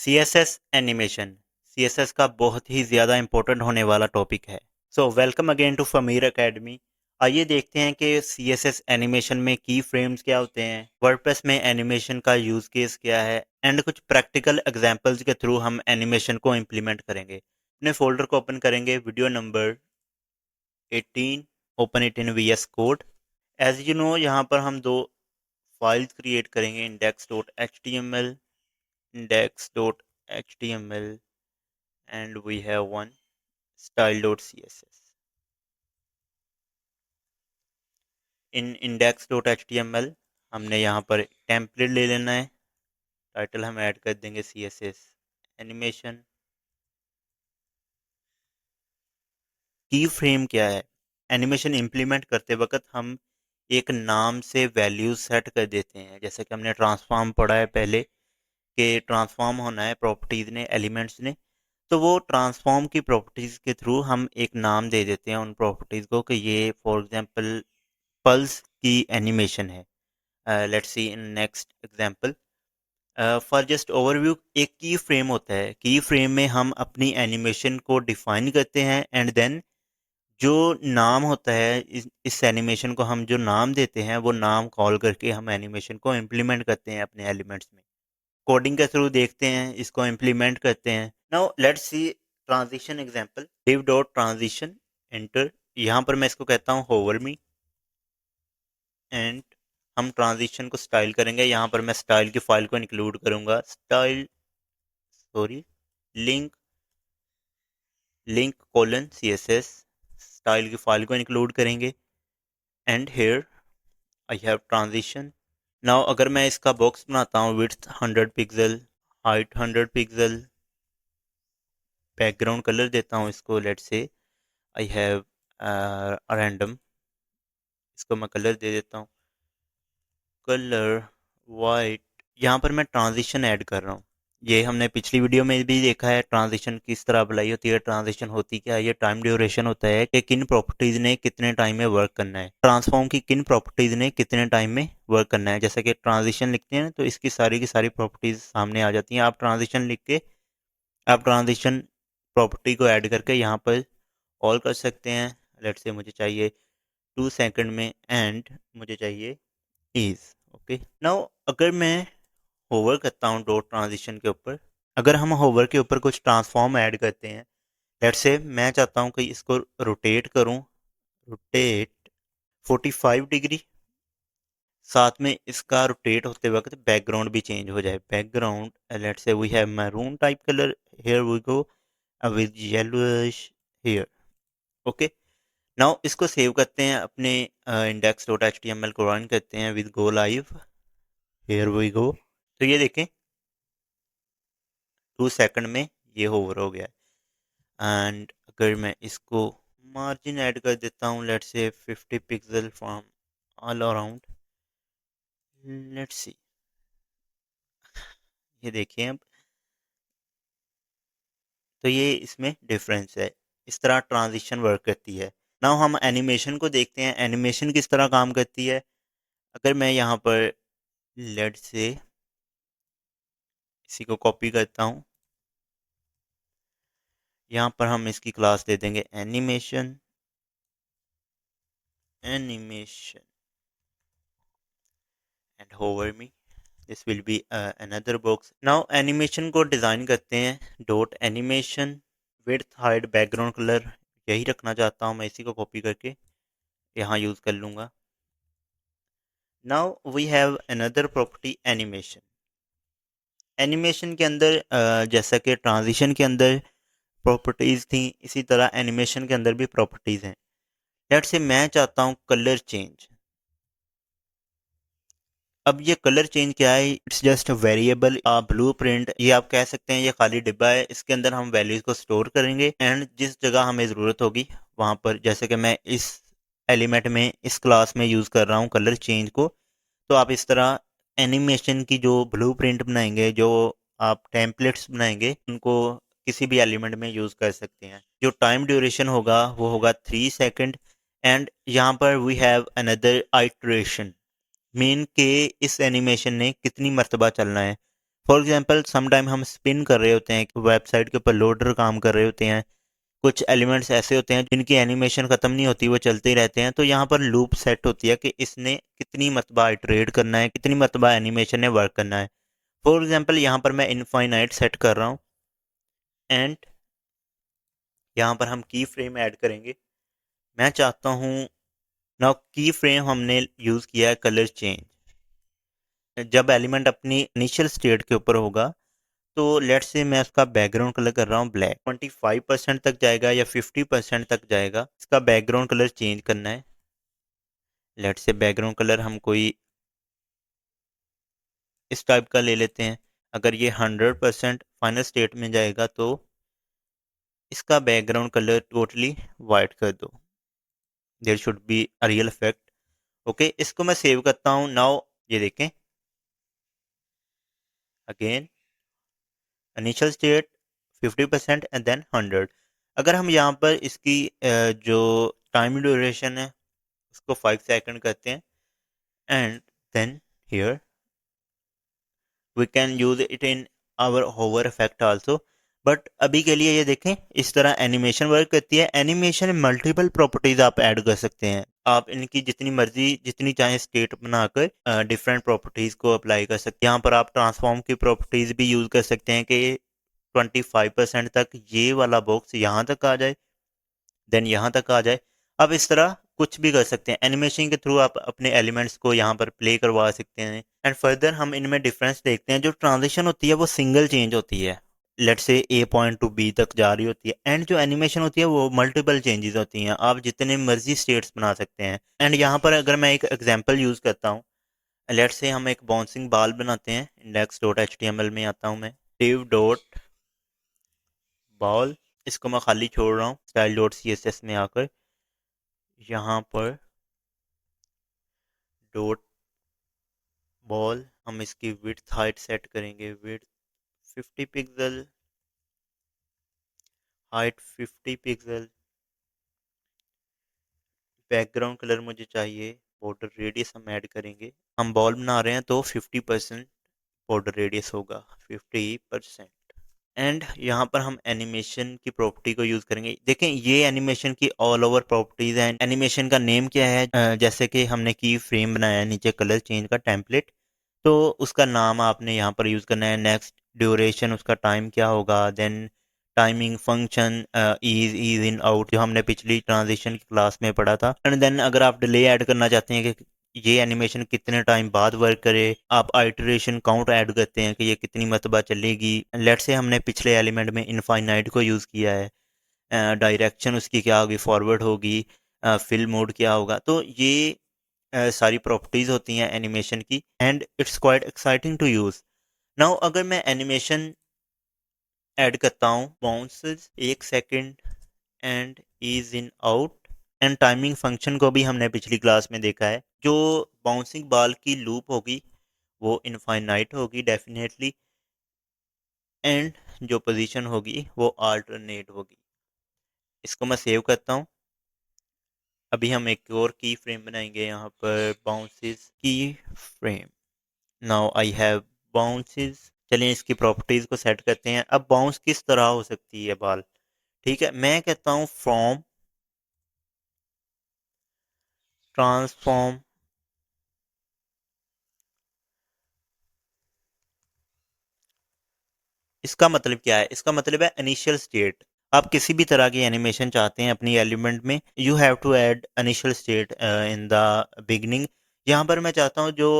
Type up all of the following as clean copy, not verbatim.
CSS animation CSS का बहुत ही ज़्यादा इम्पोर्टेंट होने वाला टॉपिक है। So welcome again to Famir academy. आइए देखते हैं कि CSS एनिमेशन में की फ्रेम्स क्या होते हैं, वर्डप्रेस में एनिमेशन का यूज़ केस क्या है एंड कुछ प्रैक्टिकल एग्जांपल्स के थ्रू हम एनिमेशन को इम्प्लीमेंट करेंगे। अपने फोल्डर को ओपन करेंगे, video number 18, open it in VS code. As you know, यहाँ पर हम दो फाइल्स क्रिएट करेंगे, index.html, index.html and we have one style.css. In index.html हमने यहाँ पर टेम्पलेट ले लेना है। टाइटल हम ऐड कर देंगे CSS एनिमेशन। की फ्रेम क्या है? एनिमेशन इम्प्लीमेंट करते वक्त हम एक नाम से वैल्यूज सेट कर देते हैं, जैसे कि हमने ट्रांसफॉर्म पढ़ा है पहले कि ट्रांसफॉर्म होना है प्रॉपर्टीज ने, एलिमेंट्स ने। तो वो ट्रांसफॉर्म की प्रॉपर्टीज के थ्रू हम एक नाम दे देते हैं उन प्रॉपर्टीज को कि ये फॉर एग्जांपल पल्स की एनिमेशन है। Let's see in next example. For just overview, एक की फ्रेम होता है। की फ्रेम में हम अपनी एनिमेशन को डिफाइन करते हैं एंड देन जो नाम होता है, इस एनिमेशन को हम जो नाम देते हैं वो नाम कॉल करके हम एनिमेशन को इम्प्लीमेंट करते हैं अपने एलिमेंट्स में। कोडिंग के थ्रू देखते हैं, इसको इम्प्लीमेंट करते हैं। Now let's see transition example. div dot transition enter. यहाँ पर मैं इसको कहता हूँ होवर मी एंड हम ट्रांजिशन को स्टाइल करेंगे। यहाँ पर मैं स्टाइल की फाइल को इंक्लूड करूंगा, style sorry link link colon CSS style की फाइल को इंक्लूड करेंगे and here I have transition. Now अगर मैं इसका बॉक्स बनाता हूँ, width 100 pixel, height 100 pixel, background colour देता हूँ इसको, let's say I have random, इसको मैं कलर दे देता हूँ, कलर वाइट। यहाँ पर मैं ट्रांजिशन ऐड कर रहा हूँ। ये हमने पिछली वीडियो में भी देखा है ट्रांजिशन किस तरह अप्लाई होती है। ट्रांजिशन होती क्या है? ये टाइम ड्यूरेशन होता है कि किन प्रॉपर्टीज ने कितने टाइम में वर्क करना है, ट्रांसफॉर्म की किन प्रॉपर्टीज ने कितने टाइम में वर्क करना है। जैसे कि ट्रांजिशन लिखते हैं तो इसकी सारी की सारी प्रॉपर्टीज सामने आ जाती हैं। आप ट्रांजिशन लिख के आप ट्रांजिशन प्रॉपर्टी को ऐड करके यहाँ पर ऑल कर सकते हैं। लेट्स से मुझे चाहिए 2 सेकंड में एंड मुझे चाहिए इज ओके। नाउ अगर मैं होवर करता हूँ डॉट ट्रांजिशन के ऊपर, अगर हम होवर के ऊपर कुछ ट्रांसफॉर्म ऐड करते हैं, लेट्स से मैं चाहता हूँ कि इसको रोटेट करूँ, रोटेट 45 डिग्री, साथ में इसका रोटेट होते वक्त बैकग्राउंड भी चेंज हो जाए। Background let's say we have maroon type colour, here we go with yellowish here okay. Now इसको सेव करते हैं अपने index.html को रन करते हैं with go live, here we go. तो ये देखें 2 सेकंड में ये होवर हो गया है। एंड अगर मैं इसको मार्जिन ऐड कर देता हूँ, let's say 50 pixel from all around, let's see, ये देखिए अब। तो ये इसमें डिफरेंस है। इस तरह ट्रांजिशन वर्क करती है। नाउ हम एनिमेशन को देखते हैं, एनिमेशन किस तरह काम करती है। अगर मैं यहाँ पर लेट्स से इसी को कॉपी करता हूँ, यहाँ पर हम इसकी क्लास दे देंगे animation, animation and hover me, this will be another box. Now animation को डिज़ाइन करते हैं dot animation, width height background colour यही रखना चाहता हूँ मैं, इसी को कॉपी करके यहाँ यूज़ कर लूँगा। Now we have another property animation. Animation के अंदर जैसा कि ट्रांजिशन के अंदर प्रॉपर्टीज़ थी, इसी तरह एनिमेशन के अंदर भी प्रॉपर्टीज़ हैं। लेट्स से मैं चाहता हूँ कलर चेंज। अब ये कलर चेंज क्या है? It's just variable blue print, ये आप कह सकते हैं ये खाली डिब्बा है। इसके अंदर हम वैल्यूज को स्टोर करेंगे एंड जिस जगह हमें ज़रूरत होगी वहाँ पर, जैसे कि मैं इस एलिमेंट में इस क्लास में यूज़ कर रहा हूँ कलर चेंज को, तो आप इस तरह एनिमेशन की जो ब्लू प्रिंट बनाएंगे, जो आप टेम्पलेट्स बनाएंगे, उनको किसी भी एलिमेंट में यूज़ कर सकते हैं। जो टाइम ड्यूरेशन होगा वो होगा 3 सेकेंड। एंड यहाँ पर we have another iteration, mean के इस एनिमेशन ने कितनी मरतबा चलना है। फॉर एग्जांपल सम टाइम हम स्पिन कर रहे होते हैं, वेबसाइट के ऊपर लोडर काम कर रहे होते हैं, कुछ एलिमेंट्स ऐसे होते हैं जिनकी एनिमेशन ख़त्म नहीं होती, वो चलते ही रहते हैं, तो यहाँ पर लूप सेट होती है कि इसने कितनी मरतबा इटरेट करना है, कितनी मरतबा एनिमेशन ने वर्क करना है। फॉर एग्जांपल यहाँ पर मैं इनफाइनाइट सेट कर रहा हूँ एंड यहाँ पर हम की फ्रेम ऐड करेंगे। मैं चाहता हूँ नाउ की फ्रेम हमने यूज़ किया है कलर चेंज। जब एलिमेंट अपनी इनिशियल स्टेट के ऊपर होगा तो लेट्स से मैं उसका बैकग्राउंड कलर कर रहा हूँ ब्लैक, 25% तक जाएगा या 50% तक जाएगा, इसका बैकग्राउंड कलर चेंज करना है। लेट्स से बैकग्राउंड कलर हम कोई इस टाइप का ले लेते हैं। अगर ये 100% फाइनल स्टेट में जाएगा तो इसका बैकग्राउंड कलर टोटली वाइट कर दो। There should be a real effect. Okay, इसको मैं सेव करता हूँ। नाउ ये देखें, again initial state 50% and then 100। अगर हम यहाँ पर इसकी जो टाइम ड्यूरेशन है उसको 5 सेकंड करते हैं and then here we can use it in our hover effect also. But अभी के लिए ये देखें, इस तरह एनिमेशन वर्क करती है। एनिमेशन में मल्टीपल प्रॉपर्टीज आप ऐड कर सकते हैं, आप इनकी जितनी मर्जी जितनी चाहे स्टेट बनाकर डिफरेंट प्रॉपर्टीज को अप्लाई कर सकते हैं। यहाँ पर आप ट्रांसफॉर्म की प्रॉपर्टीज भी यूज कर सकते हैं कि 25% तक ये वाला बॉक्स यहाँ तक आ जाए, देन यहाँ तक आ जाए। आप इस तरह कुछ भी कर सकते हैं। एनिमेशन के थ्रू आप अपने एलिमेंट्स को यहाँ पर प्ले करवा सकते हैं। एंड फर्दर हम इनमें डिफरेंस देखते हैं। जो ट्रांजिशन होती है वो सिंगल चेंज होती है, लेट से ए पॉइंट टू बी तक जा रही होती है। एंड जो एनिमेशन होती है वो मल्टीपल चेंजेस होती हैं, आप जितने मर्जी स्टेट्स बना सकते हैं। एंड यहाँ पर अगर मैं एक एग्जांपल यूज़ करता हूँ, लेट से हम एक बाउंसिंग बॉल बनाते हैं। index.html में आता हूँ मैं, div डॉट बॉल, इसको मैं खाली छोड़ रहा हूँ। style.css में आकर यहाँ पर डॉट बॉल, हम इसकी विड्थ हाइट सेट करेंगे, width 50 pixel, height 50 pixel. Background colour मुझे चाहिए, बॉर्डर रेडियस हम ऐड करेंगे। हम बॉल बना रहे हैं तो 50% बॉर्डर रेडियस होगा, 50%। एंड यहाँ पर हम एनिमेशन की प्रॉपर्टी को यूज़ करेंगे। देखें ये एनिमेशन की ऑल ओवर प्रॉपर्टीज़ हैं। एनिमेशन का नेम क्या है, जैसे कि हमने की फ्रेम बनाया है नीचे कलर चेंज का टेम्पलेट, तो उसका नाम आपने यहाँ पर यूज़ करना है। नेक्स्ट ड्यूरेशन, उसका टाइम क्या होगा। Then timing function, ease in out, जो हमने पिछली ट्रांजिशन की क्लास में पढ़ा था। एंड देन अगर आप डिले ऐड करना चाहते हैं कि ये एनिमेशन कितने टाइम बाद वर्क करे, आप आइटरेशन काउंट ऐड करते हैं कि ये कितनी मरतबा चलेगी। लेट से हमने पिछले एलिमेंट में इनफाइनाइट को यूज़ किया है, डायरेक्शन उसकी क्या होगी, फॉरवर्ड होगी, फिल मोड क्या होगा। तो ये सारी प्रॉपर्टीज़ होती हैं एनिमेशन की and it's quite exciting to use. Now अगर मैं एनिमेशन ऐड करता हूँ, bounces 1 second and ease in out, and timing function को भी हमने पिछली क्लास में देखा है। जो बाउंसिंग बॉल की लूप होगी वो इनफाइनाइट होगी डेफिनेटली, एंड जो पोजीशन होगी वो अल्टरनेट होगी। इसको मैं सेव करता हूँ। अभी हम एक और की फ्रेम बनाएंगे, यहाँ पर बाउंसेस की frame. Now I have bounces. चलिए इसकी प्रॉपर्टीज को सेट करते हैं। अब बाउंस किस तरह हो सकती है बॉल, ठीक है। मैं कहता हूँ फ्रॉम ट्रांसफॉर्म, इसका मतलब क्या है, इसका मतलब है इनिशियल स्टेट। आप किसी भी तरह की एनिमेशन चाहते हैं अपनी एलिमेंट में, you have to add initial state in the beginning. यहाँ पर मैं चाहता हूँ जो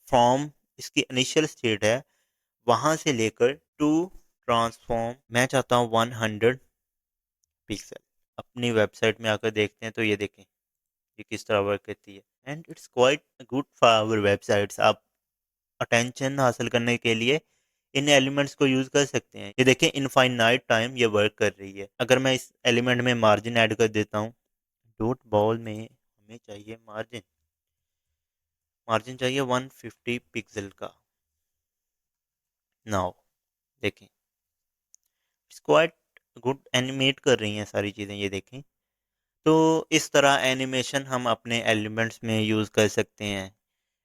फ्रॉम इसकी इनिशियल स्टेट है वहाँ से लेकर टू ट्रांसफॉर्म, मैं चाहता हूँ 100 पिक्सल। अपनी वेबसाइट में आकर देखते हैं तो ये देखें ये किस तरह वर्क करती है। And it's quite good for our websites. आप अटेंशन हासिल करने के लिए इन एलिमेंट्स को यूज़ कर सकते हैं। ये देखें इनफाइनाइट टाइम ये वर्क कर रही है। अगर मैं इस एलिमेंट में मार्जिन ऐड कर देता हूँ, डॉट बॉल में हमें चाहिए मार्जिन, मार्जिन चाहिए 150 पिक्सल का। नाउ देखें इट्स क्वाइट गुड, एनिमेट कर रही हैं सारी चीज़ें, ये देखें। तो इस तरह एनिमेशन हम अपने एलिमेंट्स में यूज़ कर सकते हैं।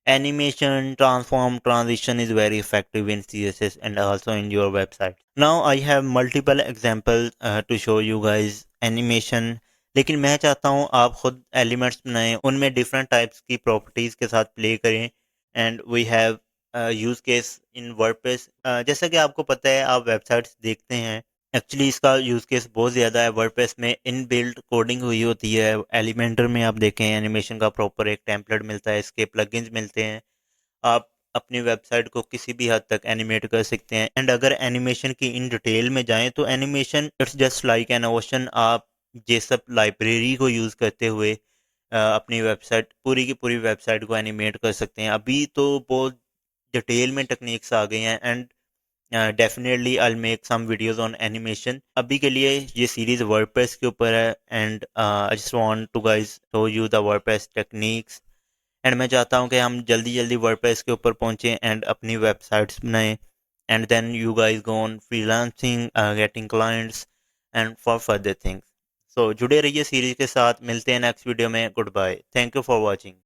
Animation, transform, transition is very effective in CSS and also in your website. Now I have multiple examples to show you guys animation. लेकिन मैं चाहता हूँ आप खुद एलिमेंट्स बनाएं, उनमें डिफरेंट टाइप्स की प्रॉपर्टीज के साथ प्ले करें. And we have use case in WordPress. जैसा कि आपको पता है, आप वेबसाइट्स देखते हैं, एक्चुअली इसका यूज़ केस बहुत ज़्यादा है. वर्डप्रेस में इन बिल्ट कोडिंग हुई होती है. एलिमेंटर में आप देखें, एनिमेशन का प्रॉपर एक टेम्पलेट मिलता है, इसके प्लगइन्स मिलते हैं. आप अपनी वेबसाइट को किसी भी हद तक एनिमेट कर सकते हैं. एंड अगर एनिमेशन की इन डिटेल में जाएं तो animation it's just like an ocean. आप ये सब लाइब्रेरी को यूज़ करते हुए अपनी वेबसाइट, पूरी की पूरी वेबसाइट को एनिमेट कर सकते हैं. अभी तो बहुत डिटेल में टेक्निक्स आ गई हैं. And definitely I make some videos on animation. अभी के लिए ये सीरीज वर्डप्रेस के ऊपर है. And I just want to guys show you the WordPress techniques. And मैं चाहता हूँ कि हम जल्दी जल्दी वर्डप्रेस के ऊपर पहुँचें एंड अपनी वेबसाइट्स बनाएं. And then you guys go on freelancing, getting clients and for further things. So जुड़े रहिए सीरीज के साथ. मिलते हैं नेक्स्ट वीडियो में. Goodbye. Thank you for watching.